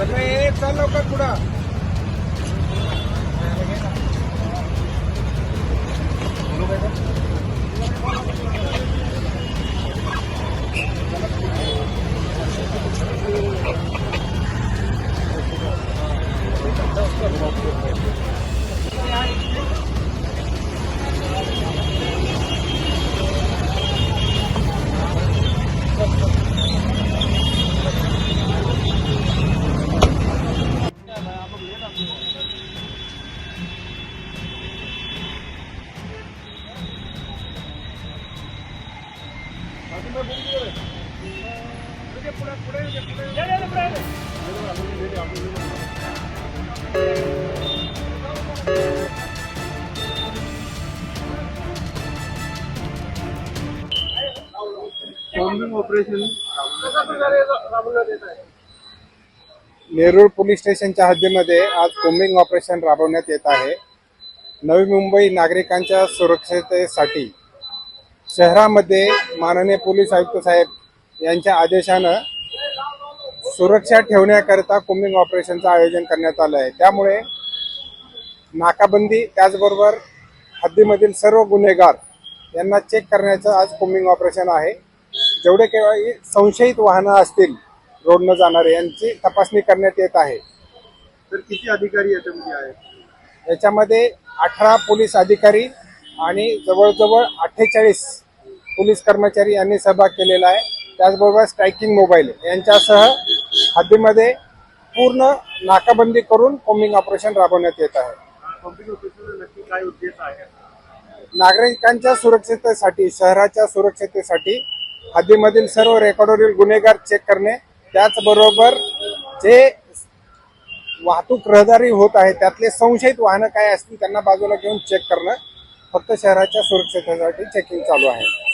सगळे चल लवकर पुढं. नेरूळ पोलीस स्टेशनच्या हद्दीमध्ये आज कोम्बिंग ऑपरेशन राबवण्यात येत आहे. नवी मुंबई नागरिकांच्या सुरक्षिततेसाठी शहरामध्ये माननीय पोलीस आयुक्त साहेब यांच्या आदेशानं सुरक्षा ठेवण्याकरिता कोम्बिंग ऑपरेशनचं आयोजन करण्यात आलं आहे. त्यामुळे नाकाबंदी त्याचबरोबर हद्दीमधील सर्व गुन्हेगार यांना चेक करण्याचं आज कोम्बिंग ऑपरेशन आहे. जेवढे काही संशयित वाहनं असतील रोडनं जाणारे यांची तपासणी करण्यात येत आहे. तर किती अधिकारी याच्यामध्ये आहेत? याच्यामध्ये 18 पोलीस अधिकारी आणि जवळजवळ 48 पोलीस कर्मचारी यांनी सहभाग केलेला आहे. त्याचबरोबर स्ट्रायकिंग मोबाईल यांच्यासह हद्दीमध्ये पूर्ण नाकाबंदी करून कोम्बिंग ऑपरेशन राबवण्यात येत आहे. कोम्बिंग ऑपरेशनचा नक्की काय उद्देश आहे? नागरिकांच्या सुरक्षिततेसाठी, शहराच्या सुरक्षिततेसाठी हद्दीमधील सर्व रेकॉर्डवरील गुन्हेगार चेक करणे, त्याचबरोबर जे वाहतूक रहदारी होत आहे त्यातले संशयित वाहनं काय असतील त्यांना बाजूला घेऊन चेक करणं, फक्त शहराच्या सुरक्षिततेसाठी चेकिंग चालू आहे.